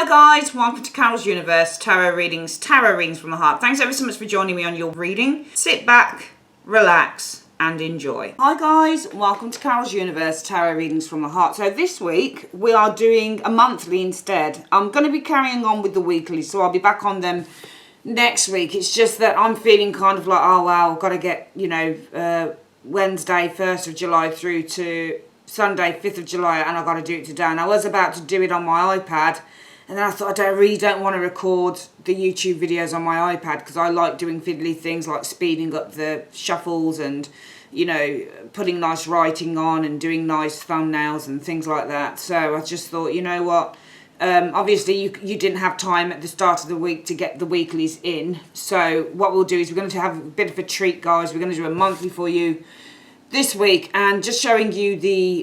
Hi guys, welcome to Carol's Universe, tarot readings from the heart. Thanks ever so much for joining me on your reading. Sit back, relax and enjoy. Hi guys, welcome to Carol's Universe, tarot readings from the heart. So this week we are doing a monthly instead. I'm going to be carrying on with the weekly, so I'll be back on them next week. It's just that I'm feeling kind of like, oh wow, I've got to get, Wednesday 1st of July through to Sunday 5th of July and I've got to do it today. And I was about to do it on my iPad. And then I thought, I really don't want to record the YouTube videos on my iPad because I like doing fiddly things like speeding up the shuffles and, putting nice writing on and doing nice thumbnails and things like that. So I just thought, you know what, obviously you didn't have time at the start of the week to get the weeklies in. So what we'll do is we're going to have a bit of a treat, guys. We're going to do a monthly for you this week and just showing you the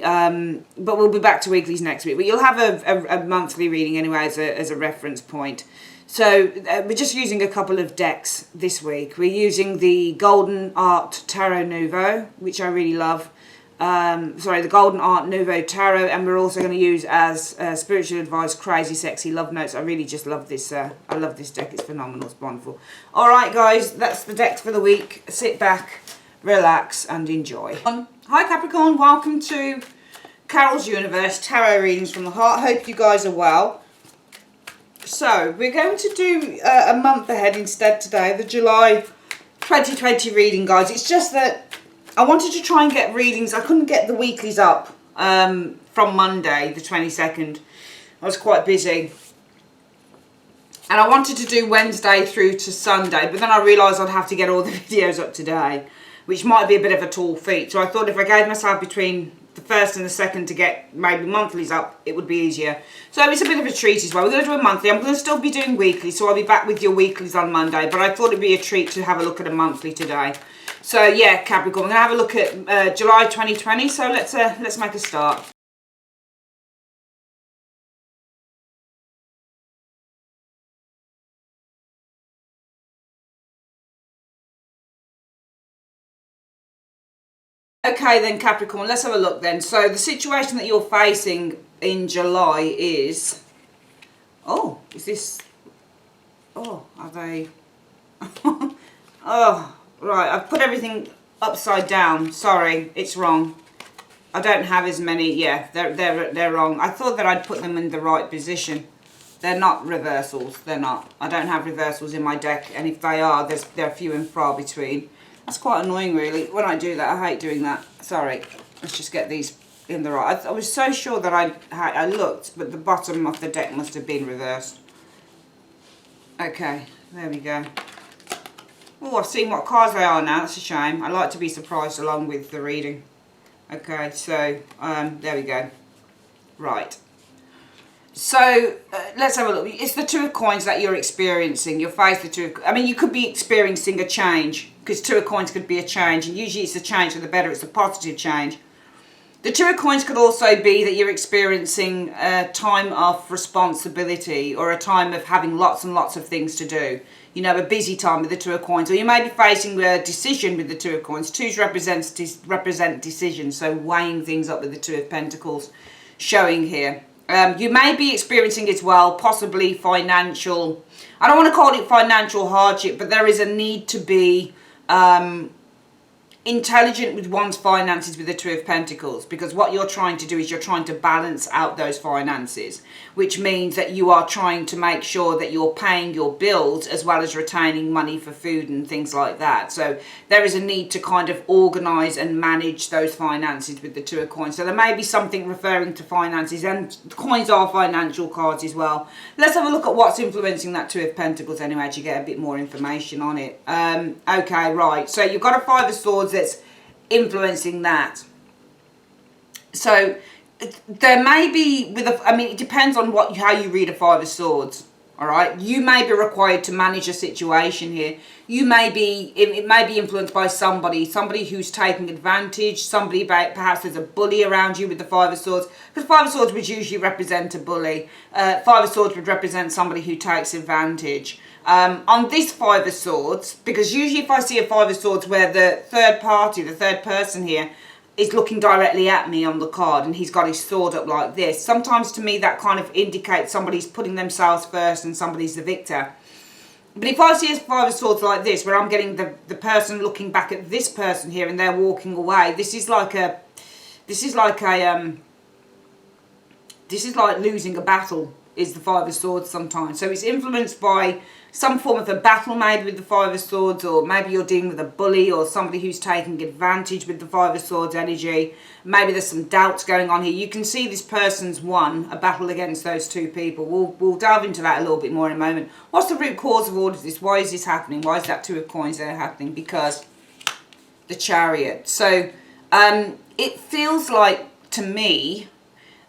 but we'll be back to weeklies next week, but you'll have a monthly reading anyway as a reference point. So we're just using a couple of decks this week. We're using the Golden Art Tarot Nouveau, which I really love, the Golden Art Nouveau Tarot, and we're also going to use as Spiritual Advice Crazy Sexy Love Notes. I really just love this. I love this deck. It's phenomenal. It's wonderful. All right guys, that's the decks for the week. Sit back, relax and enjoy. Hi Capricorn, welcome to Carol's Universe, tarot readings from the heart. Hope you guys are well. So we're going to do a month ahead instead today, the July 2020 reading, guys. It's just that I wanted to try and get readings. I couldn't get the weeklies up from Monday the 22nd. I was quite busy. And I wanted to do Wednesday through to Sunday, but then I realised I'd have to get all the videos up today, which might be a bit of a tall feat. So I thought if I gave myself between the 1st and the 2nd to get maybe monthlies up, it would be easier. So it's a bit of a treat as well. We're going to do a monthly. I'm going to still be doing weekly, so I'll be back with your weeklies on Monday. But I thought it'd be a treat to have a look at a monthly today. So yeah, Capricorn, we're going to have a look at July 2020. So let's make a start. Okay then Capricorn, let's have a look then. So the situation that you're facing in July is, are they, oh, right, I've put everything upside down. Sorry, it's wrong. I don't have as many, yeah, they're wrong. I thought that I'd put them in the right position. They're not reversals, they're not. I don't have reversals in my deck, and if they are, they're few and far between. That's quite annoying really, when I do that. I hate doing that. Sorry, let's just get these in the right. I was so sure that I looked, but the bottom of the deck must have been reversed. Okay, there we go. Oh, I've seen what cards they are now. That's a shame. I like to be surprised along with the reading. Okay, so there we go. Right. So let's have a look. It's the Two of Coins that you're experiencing. You'll face the Two of, I mean, you could be experiencing a change, because Two of Coins could be a change, and usually it's a change for the better. It's a positive change. The Two of Coins could also be that you're experiencing a time of responsibility, or a time of having lots and lots of things to do. You know, a busy time with the Two of Coins, or you may be facing a decision with the Two of Coins. Twos represent decisions, so weighing things up with the Two of Pentacles showing here. You may be experiencing as well, possibly financial, I don't want to call it financial hardship, but there is a need to be intelligent with one's finances with the Two of Pentacles, because what you're trying to do is you're trying to balance out those finances, which means that you are trying to make sure that you're paying your bills as well as retaining money for food and things like that. So there is a need to kind of organise and manage those finances with the Two of Coins. So there may be something referring to finances, and coins are financial cards as well. Let's have a look at what's influencing that Two of Pentacles anyway to get a bit more information on it. Okay, right, so you've got a Five of Swords that's influencing that. So there may be, I mean, it depends on how you read a Five of Swords. All right, you may be required to manage a situation here. You may be, it may be influenced by somebody who's taking advantage. Somebody, perhaps there's a bully around you with the Five of Swords, because Five of Swords would usually represent a bully. Five of Swords would represent somebody who takes advantage. On this Five of Swords, because usually if I see a Five of Swords where the third party, the third person here, is looking directly at me on the card, and he's got his sword up like this. Sometimes to me that kind of indicates somebody's putting themselves first and somebody's the victor. But if I see a Five of Swords like this, where I'm getting the person looking back at this person here and they're walking away, this is like losing a battle, is the Five of Swords sometimes. So it's influenced by some form of a battle made with the Five of Swords, or maybe you're dealing with a bully or somebody who's taking advantage with the Five of Swords energy. Maybe there's some doubts going on here. You can see this person's won a battle against those two people. We'll delve into that a little bit more in a moment. What's the root cause of all of this? Why is this happening? Why is that Two of Coins there happening? Because the Chariot. So it feels like to me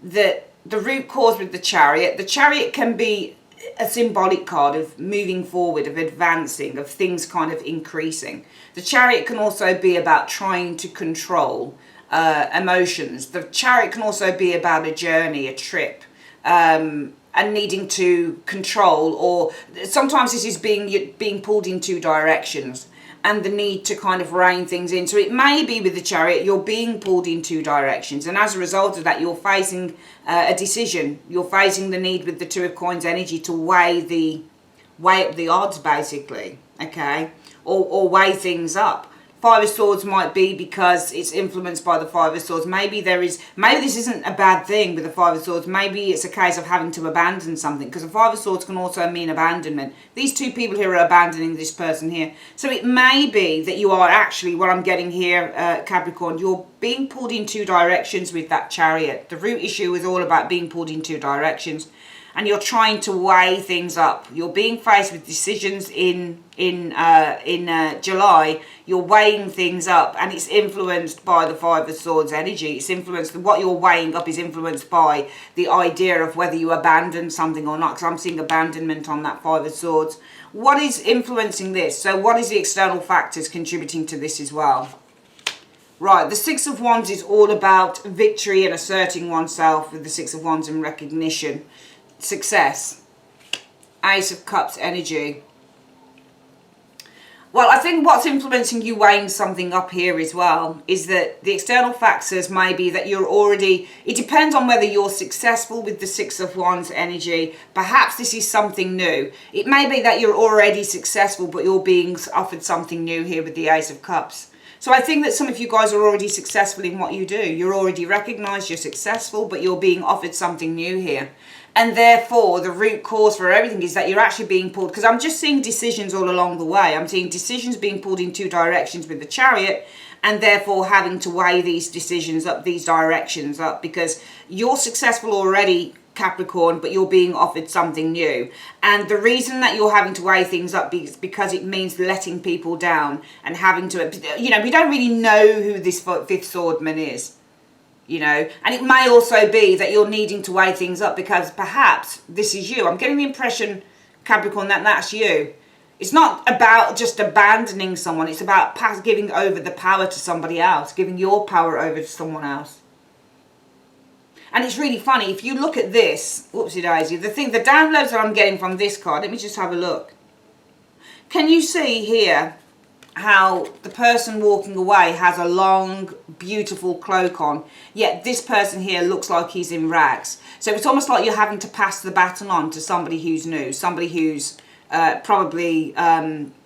that the root cause with the Chariot can be a symbolic card of moving forward, of advancing, of things kind of increasing. The Chariot can also be about trying to control emotions. The Chariot can also be about a journey, a trip, and needing to control, or sometimes this is being pulled in two directions, and the need to kind of rein things in. So it may be with the Chariot, you're being pulled in two directions, and as a result of that, you're facing a decision. You're facing the need with the Two of Coins energy to weigh up the odds, basically, okay, or weigh things up. Five of Swords might be because it's influenced by the Five of Swords. Maybe this isn't a bad thing with the Five of Swords. Maybe it's a case of having to abandon something, because the Five of Swords can also mean abandonment. These two people here are abandoning this person here. So it may be that you are actually, what I'm getting here, Capricorn, you're being pulled in two directions with that Chariot. The root issue is all about being pulled in two directions, and you're trying to weigh things up. You're being faced with decisions in July. You're weighing things up, and it's influenced by the Five of Swords energy. It's influenced, what you're weighing up is influenced by the idea of whether you abandon something or not, because I'm seeing abandonment on that Five of Swords. What is influencing this? So what is the external factors contributing to this as well? Right, the Six of Wands is all about victory and asserting oneself with the Six of Wands and recognition. Success. Ace of Cups energy. Well, I think what's influencing you weighing something up here as well is that the external factors may be that you're already, it depends on whether you're successful with the Six of Wands energy. Perhaps this is something new. It may be that you're already successful, but you're being offered something new here with the Ace of Cups. So I think that some of you guys are already successful in what you do. You're already recognized, you're successful, but you're being offered something new here. And therefore, the root cause for everything is that you're actually being pulled, because I'm just seeing decisions all along the way. I'm seeing decisions being pulled in two directions with the Chariot, and therefore having to weigh these decisions up, these directions up, because you're successful already, Capricorn, but you're being offered something new. And the reason that you're having to weigh things up is because it means letting people down and having to, you know, we don't really know who this fifth swordman is. You know, and it may also be that you're needing to weigh things up because perhaps this is you. I'm getting the impression, Capricorn, that that's you. It's not about just abandoning someone. It's about giving over the power to somebody else, giving your power over to someone else. And it's really funny. If you look at this, whoopsie daisy, the downloads that I'm getting from this card, let me just have a look. Can you see here how the person walking away has a long, beautiful cloak on, yet this person here looks like he's in rags? So it's almost like you're having to pass the baton on to somebody who's new, somebody who's probably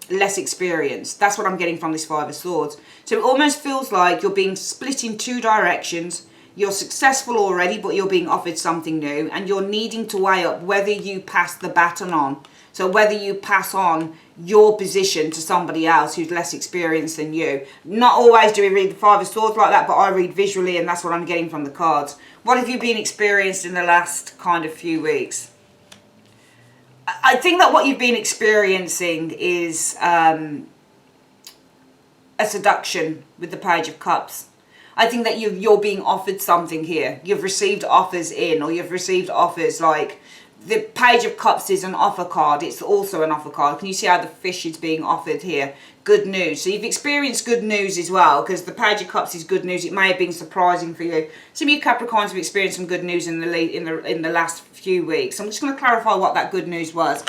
less experienced. That's what I'm getting from this Five of Swords. So it almost feels like you're being split in two directions. You're successful already, but you're being offered something new, and you're needing to weigh up whether you pass the baton on. So whether you pass on your position to somebody else who's less experienced than you. Not always do we read the Five of Swords like that, but I read visually, and that's what I'm getting from the cards. What have you been experienced in the last kind of few weeks? I think that what you've been experiencing is a seduction with the Page of Cups. I think that you're being offered something here. You've received offers in, or you've received offers like... The Page of Cups is an offer card. It's also an offer card. Can you see how the fish is being offered here? Good news. So you've experienced good news as well, because the Page of Cups is good news. It may have been surprising for you. Some of you Capricorns have experienced some good news in the last few weeks. I'm just going to clarify what that good news was.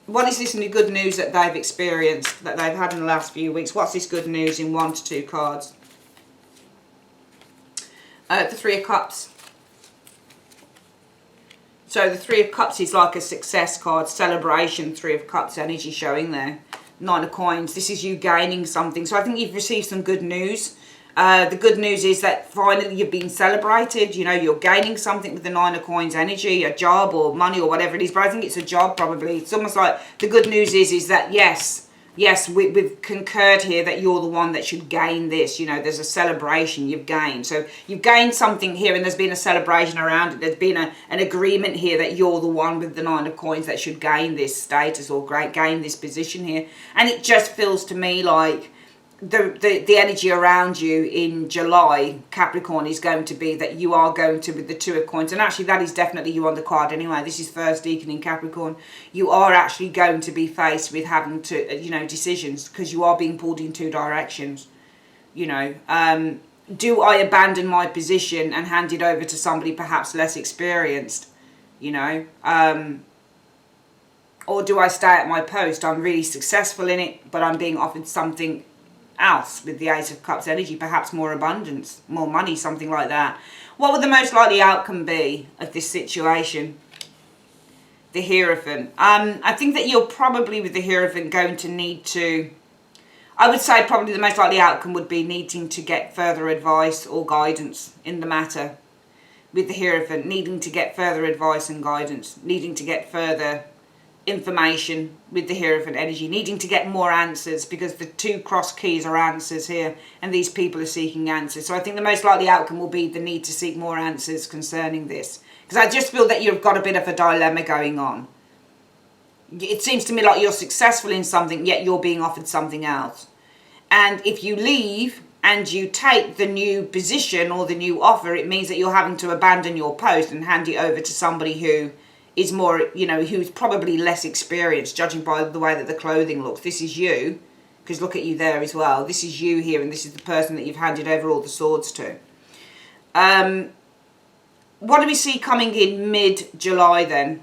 What is this new good news that they've experienced, that they've had in the last few weeks? What's this good news in 1 to 2 cards? The Three of Cups. So the Three of Cups is like a success card, celebration, Three of Cups energy showing there. Nine of Coins, this is you gaining something. So I think you've received some good news. The good news is that finally you've been celebrated. You know, you're gaining something with the Nine of Coins energy, a job or money or whatever it is. But I think it's a job probably. It's almost like the good news is that yes, we've concurred here that you're the one that should gain this. You know, there's a celebration you've gained. So you've gained something here and there's been a celebration around it. There's been an agreement here that you're the one with the Nine of Coins that should gain this status or gain this position here. And it just feels to me like the energy around you in July, Capricorn, is going to be that you are going to, with the Two of Coins, and actually that is definitely you on the card anyway. This is first deacon in Capricorn. You are actually going to be faced with having to, you know, decisions, because you are being pulled in two directions. You know, do I abandon my position and hand it over to somebody perhaps less experienced? You know, or do I stay at my post? I'm really successful in it, but I'm being offered something else with the Ace of Cups energy, perhaps more abundance, more money, something like that. What would the most likely outcome be of this situation? The Hierophant. I think that you're probably with the Hierophant going to need to, I would say probably the most likely outcome would be needing to get further advice or guidance in the matter. With the Hierophant, needing to get further advice and guidance, needing to get further information with the Hierophant energy, needing to get more answers, because the two cross keys are answers here and these people are seeking answers. So I think the most likely outcome will be the need to seek more answers concerning this, because I just feel that you've got a bit of a dilemma going on. It seems to me like you're successful in something, yet you're being offered something else. And if you leave and you take the new position or the new offer, it means that you're having to abandon your post and hand it over to somebody who is more, you know, who's probably less experienced, judging by the way that the clothing looks. This is you, because look at you there as well. This is you here, and this is the person that you've handed over all the swords to. What do we see coming in mid-July then?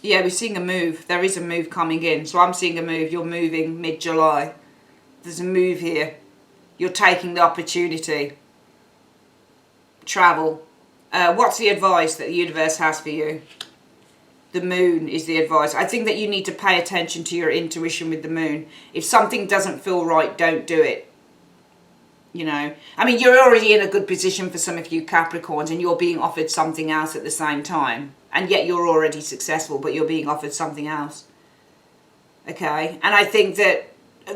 Yeah, we're seeing a move. There is a move coming in. So I'm seeing a move. You're moving mid-July. There's a move here. You're taking the opportunity. Travel. What's the advice that the universe has for you? The moon is the advice. I think that you need to pay attention to your intuition with the moon. If something doesn't feel right, don't do it. You know, I mean, you're already in a good position for some of you Capricorns, and you're being offered something else at the same time. And yet you're already successful, but you're being offered something else. Okay? And I think that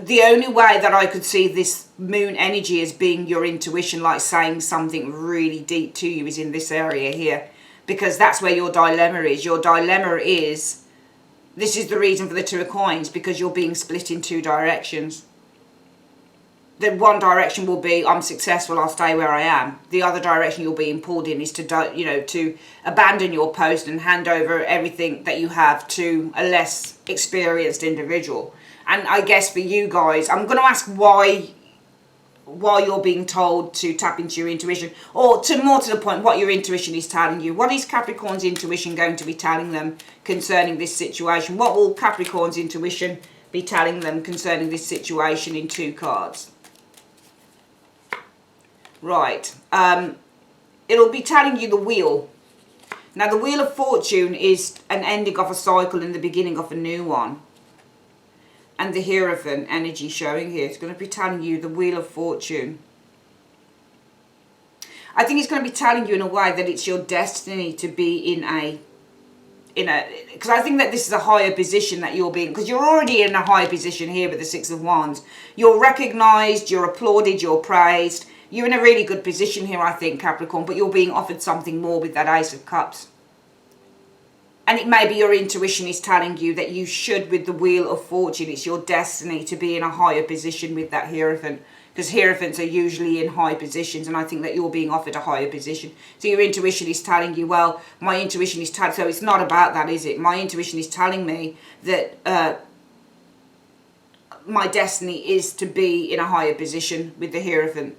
the only way that I could see this moon energy as being your intuition, like saying something really deep to you, is in this area here. Because that's where your dilemma is. Your dilemma is, this is the reason for the Two of Coins, because you're being split in two directions. The one direction will be, I'm successful, I'll stay where I am. The other direction you're being pulled in is to, you know, to abandon your post and hand over everything that you have to a less experienced individual. And I guess for you guys, I'm going to ask why you're being told to tap into your intuition, or more to the point, what your intuition is telling you. What is Capricorn's intuition going to be telling them concerning this situation? What will Capricorn's intuition be telling them concerning this situation in two cards? Right. It'll be telling you the Wheel. Now, the Wheel of Fortune is an ending of a cycle and the beginning of a new one. And the Hierophant energy showing here, it's going to be telling you the Wheel of Fortune. I think it's going to be telling you in a way that it's your destiny to be in a, because I think that this is a higher position that you're being, because you're already in a higher position here with the Six of Wands. You're recognized, you're applauded, you're praised. You're in a really good position here, I think, Capricorn, but you're being offered something more with that Ace of Cups. And it may be your intuition is telling you that you should, with the Wheel of Fortune, it's your destiny to be in a higher position with that Hierophant. Because Hierophants are usually in high positions, and I think that you're being offered a higher position. So your intuition is telling you, well, my intuition is telling, so it's not about that, is it? My intuition is telling me that my destiny is to be in a higher position with the Hierophant.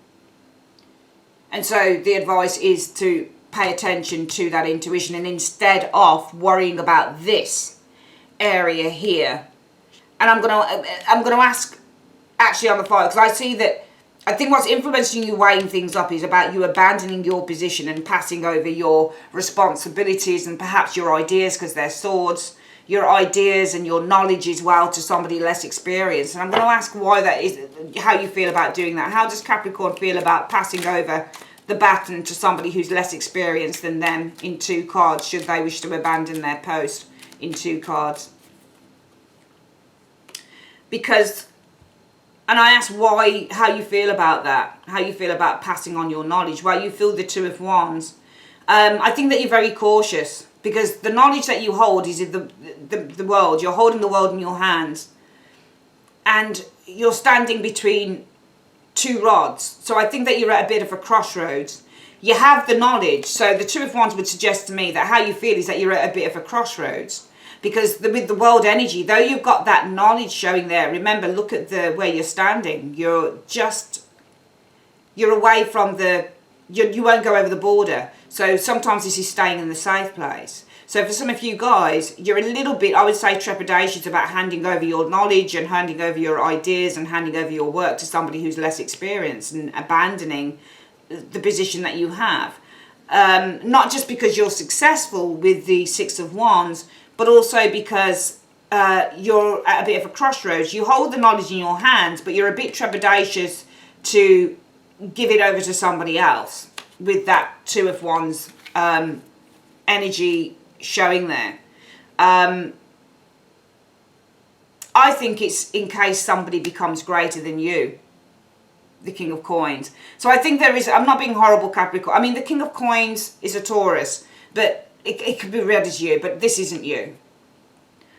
And so the advice is to pay attention to that intuition, and instead of worrying about this area here. And I'm gonna ask actually on the fire, because I see that I think what's influencing you weighing things up is about you abandoning your position and passing over your responsibilities and perhaps your ideas, because they're swords, your ideas and your knowledge as well, to somebody less experienced. And I'm going to ask why that is, how you feel about doing that. How does Capricorn feel about passing over the baton to somebody who's less experienced than them in 2 cards, should they wish to abandon their post in 2 cards? Because, and I ask why, how you feel about that, how you feel about passing on your knowledge. Well, you feel the 2 of Wands. I think that you're very cautious, because the knowledge that you hold is in the world. You're holding the world in your hands, and you're standing between 2 rods. So I think that you're at a bit of a crossroads. You have the knowledge, so the 2 of Wands would suggest to me that how you feel is that you're at a bit of a crossroads. Because with the world energy, though you've got that knowledge showing there, remember, look at the where you're standing. You're away from you won't go over the border. So sometimes this is staying in the safe place. So for some of you guys, you're a little bit, I would say, trepidatious about handing over your knowledge and handing over your ideas and handing over your work to somebody who's less experienced, and abandoning the position that you have. Not just because you're successful with the 6 of Wands, but also because you're at a bit of a crossroads. You hold the knowledge in your hands, but you're a bit trepidatious to give it over to somebody else, with that 2 of Wands energy showing there. I think it's in case somebody becomes greater than you, the King of Coins. So I think there is, I'm not being horrible, Capricorn. I mean, the King of Coins is a Taurus, but it could be read as you, but this isn't you.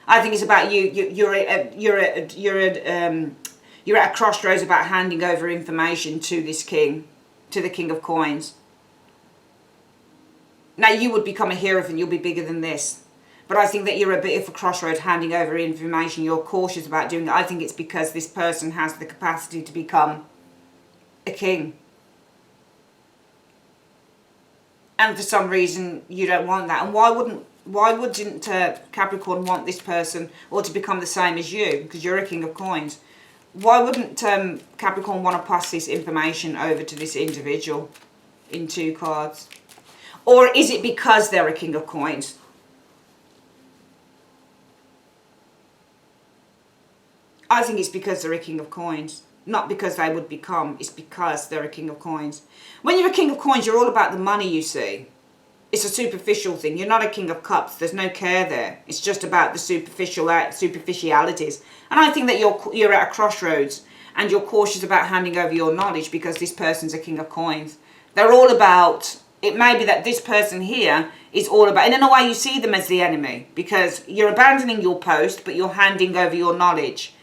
I think it's about you. You're at a crossroads about handing over information to this king, to the King of Coins. Now, you would become a hero and you'll be bigger than this. But I think that you're a bit of a crossroads handing over information. You're cautious about doing it. I think it's because this person has the capacity to become a king. And for some reason, you don't want that. And why wouldn't Capricorn want this person, or to become the same as you, because you're a King of Coins? Why wouldn't Capricorn want to pass this information over to this individual in 2 cards? Or is it because they're a King of Coins? I think it's because they're a King of Coins. Not because they would become, it's because they're a King of Coins. When you're a King of Coins, you're all about the money, you see. It's a superficial thing. You're not a King of Cups. There's no care there. It's just about the superficialities. And I think that you're at a crossroads, and you're cautious about handing over your knowledge because this person's a King of Coins. They're all about, it may be that this person here is all about, and in a way you see them as the enemy, because you're abandoning your post, but you're handing over your knowledge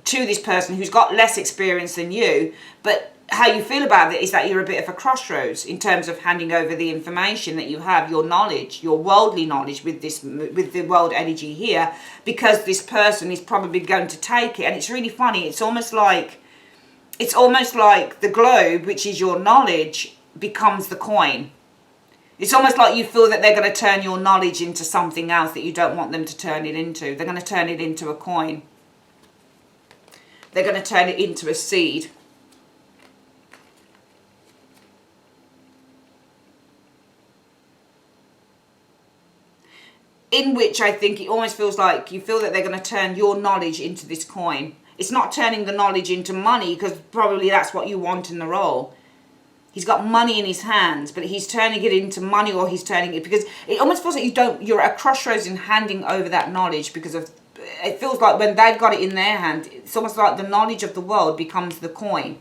to this person who's got less experience than you. But how you feel about it is that you're a bit of a crossroads in terms of handing over the information that you have, your knowledge, your worldly knowledge with the world energy here, because this person is probably going to take it. And it's really funny. It's almost like the globe, which is your knowledge, becomes the coin. It's almost like you feel that they're going to turn your knowledge into something else that you don't want them to turn it into. They're going to turn it into a coin. They're going to turn it into a seed. In which I think it almost feels like you feel that they're going to turn your knowledge into this coin. It's not turning the knowledge into money, because probably that's what you want in the role. He's got money in his hands, but he's turning it into money, or he's turning it, because it almost feels like you're at a crossroads in handing over that knowledge, because of, it feels like when they've got it in their hand, it's almost like the knowledge of the world becomes the coin.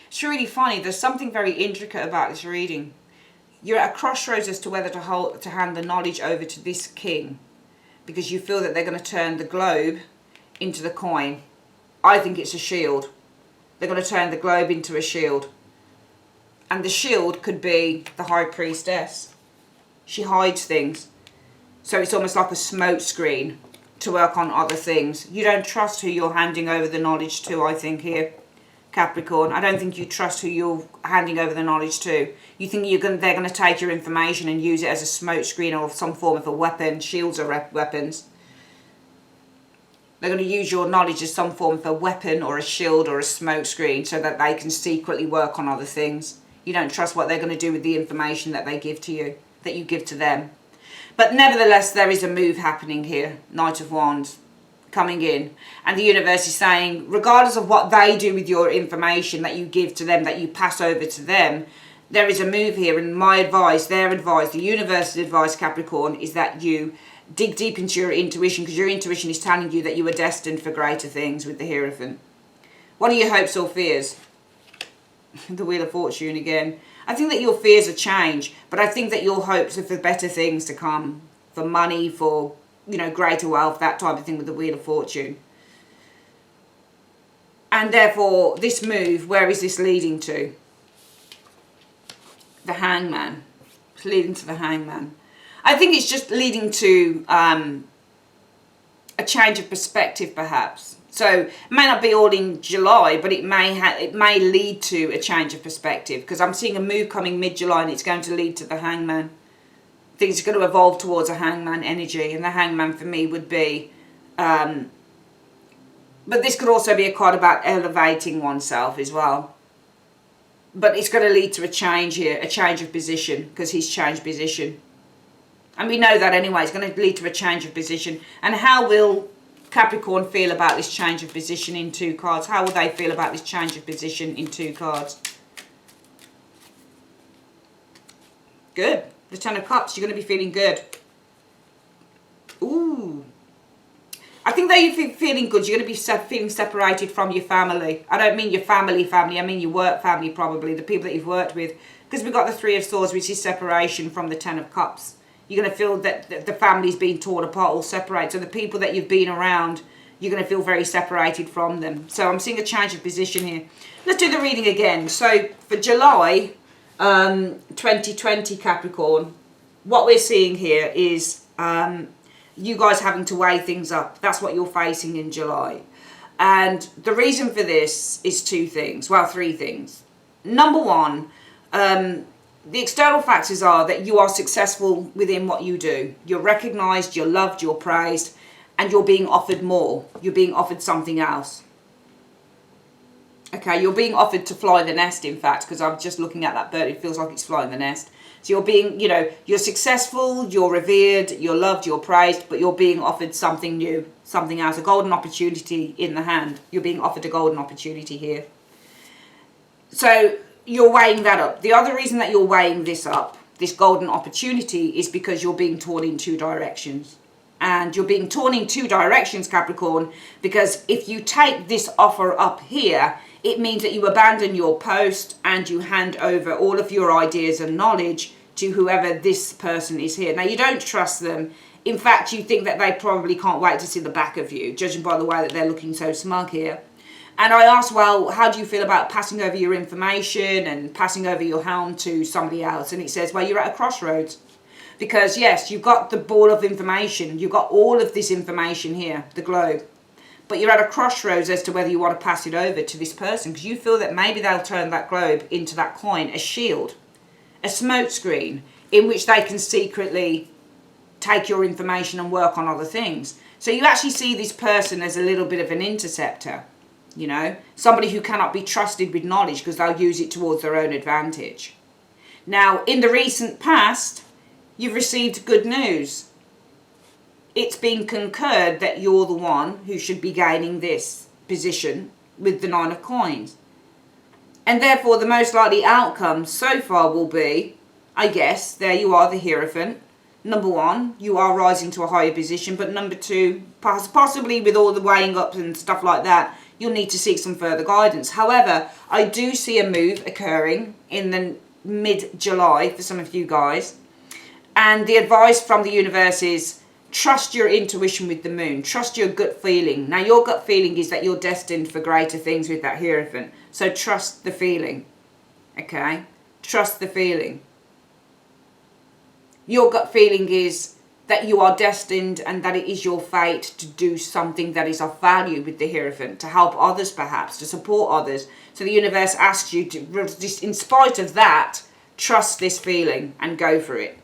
It's really funny. There's something very intricate about this reading. You're at a crossroads as to whether to hand the knowledge over to this king, because you feel that they're going to turn the globe into the coin. I think it's a shield. They're going to turn the globe into a shield. And the shield could be the High Priestess. She hides things. So it's almost like a smoke screen to work on other things. You don't trust who you're handing over the knowledge to, I think, here, Capricorn. I don't think you trust who you're handing over the knowledge to. You think they're going to take your information and use it as a smokescreen or some form of a weapon. Shields are weapons. They're going to use your knowledge as some form of a weapon or a shield or a smokescreen so that they can secretly work on other things. You don't trust what they're going to do with the information that they give to you, that you give to them. But nevertheless, there is a move happening here. Knight of Wands coming in. And the universe is saying, regardless of what they do with your information that you give to them, that you pass over to them, there is a move here. And my advice, their advice, the universe's advice, Capricorn, is that you dig deep into your intuition, because your intuition is telling you that you are destined for greater things with the Hierophant. What are your hopes or fears? The Wheel of Fortune again. I think that your fears are change, but I think that your hopes are for better things to come, for money, for, you know, greater wealth, that type of thing with the Wheel of Fortune. And therefore, this move, where is this leading to? The Hangman. It's leading to the Hangman. I think it's just leading to a change of perspective, perhaps. So it may not be all in July, but it may lead to a change of perspective, because I'm seeing a move coming mid-July and it's going to lead to the Hangman. Things are going to evolve towards a Hangman energy, and the Hangman for me would be, but this could also be a card about elevating oneself as well. But it's going to lead to a change here, a change of position, because he's changed position. And we know that anyway, it's going to lead to a change of position. And how will Capricorn feel about this change of position in 2 cards? How will they feel about this change of position in 2 cards? Good. The Ten of Cups, you're going to be feeling good. Ooh. I think that you're feeling good. You're going to be feeling separated from your family. I don't mean your family. I mean your work family, probably. The people that you've worked with. Because we've got the Three of Swords, which is separation from the Ten of Cups. You're going to feel that the family's being torn apart or separated. So the people that you've been around, you're going to feel very separated from them. So I'm seeing a change of position here. Let's do the reading again. So for July 2020, Capricorn, what we're seeing here is you guys having to weigh things up. That's what you're facing in July. And the reason for this is 2 things. Well, 3 things. Number 1, the external factors are that you are successful within what you do. You're recognised, you're loved, you're praised, and you're being offered more. You're being offered something else. Okay, you're being offered to fly the nest, in fact, because I'm just looking at that bird. It feels like it's flying the nest. So you're being, you know, you're successful, you're revered, you're loved, you're praised, but you're being offered something new, something else, a golden opportunity in the hand. You're being offered a golden opportunity here. So you're weighing that up. The other reason that you're weighing this up, this golden opportunity, is because you're being torn in 2 directions. And you're being torn in 2 directions, Capricorn, because if you take this offer up here, it means that you abandon your post and you hand over all of your ideas and knowledge to whoever this person is here. Now, you don't trust them. In fact, you think that they probably can't wait to see the back of you, judging by the way that they're looking so smug here. And I asked, well, how do you feel about passing over your information and passing over your helm to somebody else? And it says, well, you're at a crossroads. Because, yes, you've got the ball of information. You've got all of this information here, the globe. But you're at a crossroads as to whether you want to pass it over to this person. Because you feel that maybe they'll turn that globe into that coin, a shield, a smokescreen, in which they can secretly take your information and work on other things. So you actually see this person as a little bit of an interceptor. You know, somebody who cannot be trusted with knowledge because they'll use it towards their own advantage. Now, in the recent past, you've received good news. It's been concurred that you're the one who should be gaining this position with the 9 of coins. And therefore, the most likely outcome so far will be, I guess, there you are, the Hierophant. Number 1, you are rising to a higher position. But number 2, possibly with all the weighing up and stuff like that, you'll need to seek some further guidance. However, I do see a move occurring in the mid-July for some of you guys. And the advice from the universe is trust your intuition with the moon. Trust your gut feeling. Now, your gut feeling is that you're destined for greater things with that Hierophant. So trust the feeling. Okay? Trust the feeling. Your gut feeling is that you are destined and that it is your fate to do something that is of value with the Hierophant, to help others perhaps, to support others. So the universe asks you to, in spite of that, trust this feeling and go for it.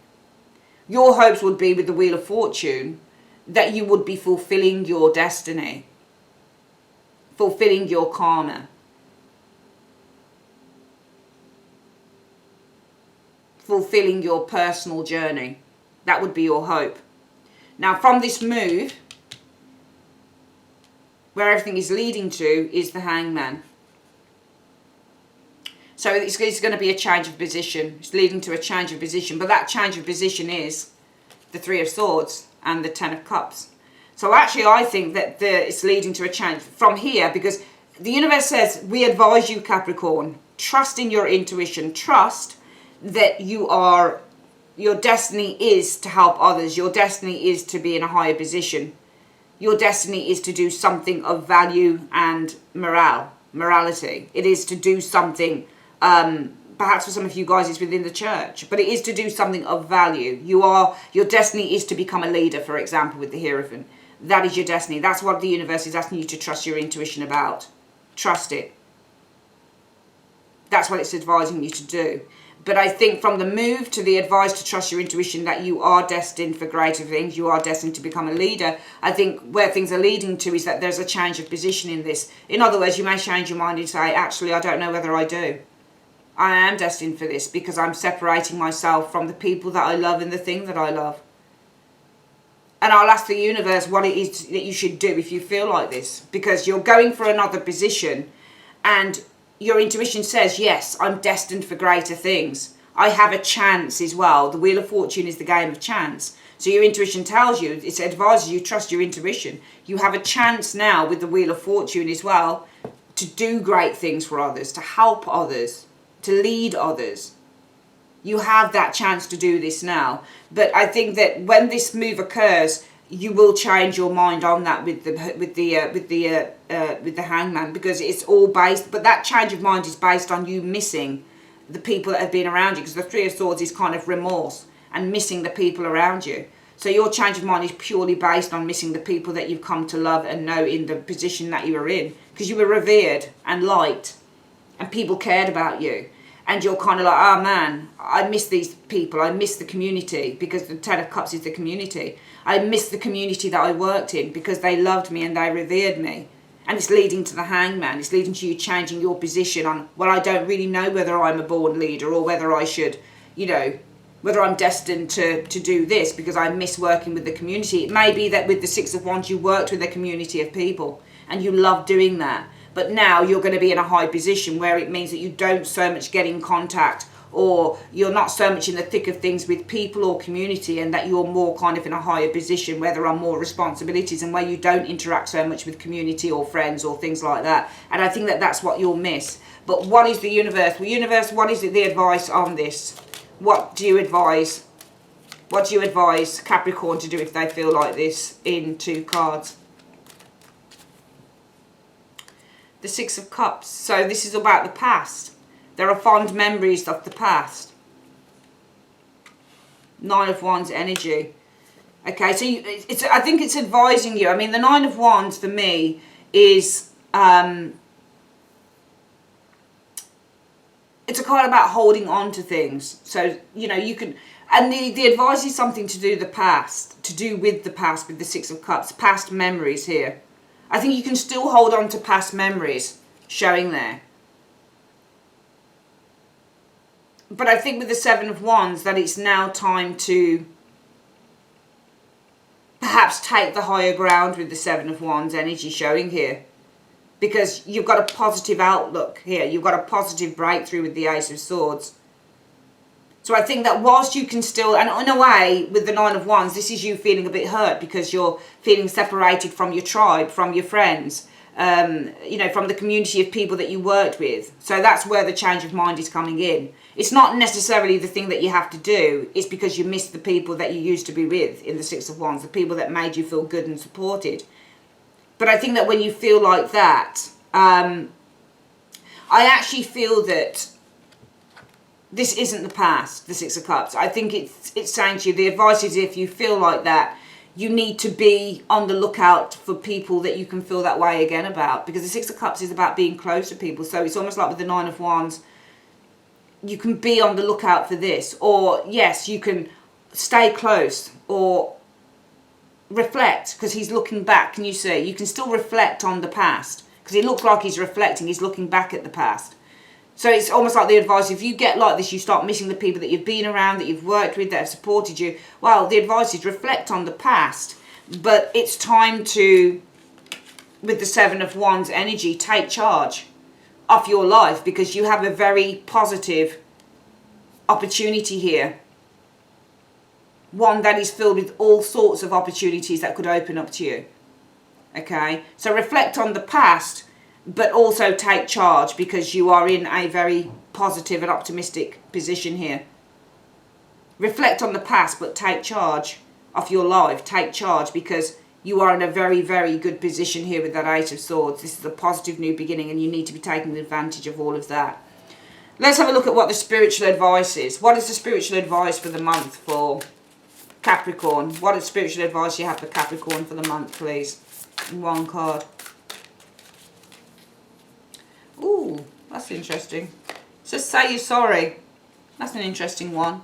Your hopes would be with the Wheel of Fortune that you would be fulfilling your destiny, fulfilling your karma, fulfilling your personal journey. That would be your hope. Now from this move, where everything is leading to is the Hangman. So it's going to be a change of position. It's leading to a change of position. But that change of position is the Three of Swords and the Ten of Cups. So actually I think that it's leading to a change from here, because the universe says, we advise you, Capricorn, trust in your intuition. Trust that your destiny is to help others. Your destiny is to be in a higher position. Your destiny is to do something of value and morality. It is to do something, perhaps for some of you guys it's within the church, but it is to do something of value. Your destiny is to become a leader, for example, with the Hierophant. That is your destiny. That's what the universe is asking you to trust your intuition about. Trust it. That's what it's advising you to do. But I think from the move to the advice to trust your intuition, that you are destined for greater things. You are destined to become a leader. I think where things are leading to is that there's a change of position in this. In other words, you may change your mind and say, actually, I don't know whether I do. I am destined for this because I'm separating myself from the people that I love and the thing that I love. And I'll ask the universe what it is that you should do if you feel like this. Because you're going for another position and your intuition says, yes, I'm destined for greater things. I have a chance as well. The Wheel of Fortune is the game of chance. So your intuition tells you, it advises you, trust your intuition. You have a chance now with the Wheel of Fortune as well to do great things for others, to help others, to lead others. You have that chance to do this now. But I think that when this move occurs, you will change your mind on that with the Hangman, because it's all based. But that change of mind is based on you missing the people that have been around you, because the Three of Swords is kind of remorse and missing the people around you. So your change of mind is purely based on missing the people that you've come to love and know in the position that you were in, because you were revered and liked, and people cared about you. And you're kind of like, oh man, I miss these people. I miss the community, because the Ten of Cups is the community. I miss the community that I worked in because they loved me and they revered me. And it's leading to the Hangman. It's leading to you changing your position on, well, I don't really know whether I'm a born leader or whether I should, whether I'm destined to do this because I miss working with the community. It may be that with the Six of Wands, you worked with a community of people and you love doing that. But now you're going to be in a high position where it means that you don't so much get in contact, or you're not so much in the thick of things with people or community, and that you're more kind of in a higher position where there are more responsibilities and where you don't interact so much with community or friends or things like that. And I think that that's what you'll miss. But what is the universe? Well, universe, what is the advice on this? What do you advise? What do you advise Capricorn to do if they feel like this in 2 cards? The Six of Cups. So this is about the past. There are fond memories of the past. 9 of Wands energy. Okay, so I think it's advising you. I mean, the 9 of Wands for me is it's a card about holding on to things. So, you can, and the advice is something to do with the past, with the Six of Cups, past memories here. I think you can still hold on to past memories showing there. But I think with the Seven of Wands that it's now time to perhaps take the higher ground with the Seven of Wands energy showing here. Because you've got a positive outlook here. You've got a positive breakthrough with the Ace of Swords. So I think that whilst you can still, and in a way, with the Nine of Wands, this is you feeling a bit hurt because you're feeling separated from your tribe, from your friends, from the community of people that you worked with. So that's where the change of mind is coming in. It's not necessarily the thing that you have to do. It's because you miss the people that you used to be with in the Six of Wands, the people that made you feel good and supported. But I think that when you feel like that, I actually feel that this isn't the past, the Six of Cups. I think it's saying to you, the advice is, if you feel like that, you need to be on the lookout for people that you can feel that way again about. Because the Six of Cups is about being close to people. So it's almost like with the Nine of Wands, you can be on the lookout for this. Or, yes, you can stay close or reflect, because he's looking back. Can you see? You can still reflect on the past, because it looks like he's reflecting. He's looking back at the past. So it's almost like the advice, if you get like this, you start missing the people that you've been around, that you've worked with, that have supported you. Well, the advice is reflect on the past. But it's time to, with the Seven of Wands energy, take charge of your life, because you have a very positive opportunity here. One that is filled with all sorts of opportunities that could open up to you. Okay? So reflect on the past, but also take charge, because you are in a very positive and optimistic position here. Reflect on the past, but take charge of your life. Take charge, because you are in a very, very good position here with that Eight of Swords. This is a positive new beginning, and you need to be taking advantage of all of that. Let's have a look at what the spiritual advice is. What is the spiritual advice for the month for Capricorn? What is spiritual advice you have for Capricorn for the month, please? One card. Ooh, that's interesting. Just say you're sorry. That's an interesting one.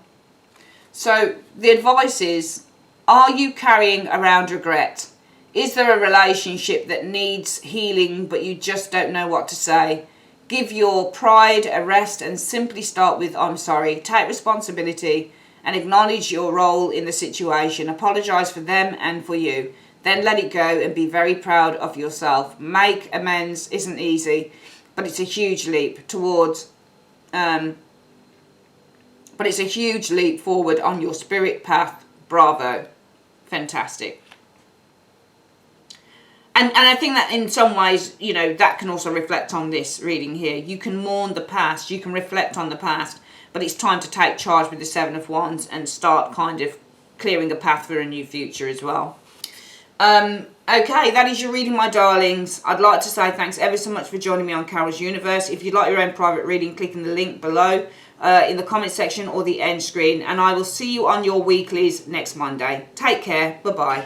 So the advice is, are you carrying around regret? Is there a relationship that needs healing, but you just don't know what to say? Give your pride a rest and simply start with, I'm sorry. Take responsibility and acknowledge your role in the situation. Apologize for them and for you. Then let it go and be very proud of yourself. Make amends isn't easy, but it's a huge leap towards, but it's a huge leap forward on your spirit path. Bravo. Fantastic. And I think that in some ways, you know, that can also reflect on this reading here. You can mourn the past, you can reflect on the past, but it's time to take charge with the Seven of Wands and start kind of clearing a path for a new future as well. Okay, that is your reading, my darlings. I'd like to say thanks ever so much for joining me on Carol's Universe. If you'd like your own private reading, click in the link below in the comment section or the end screen. And I will see you on your weeklies next Monday. Take care. Bye-bye.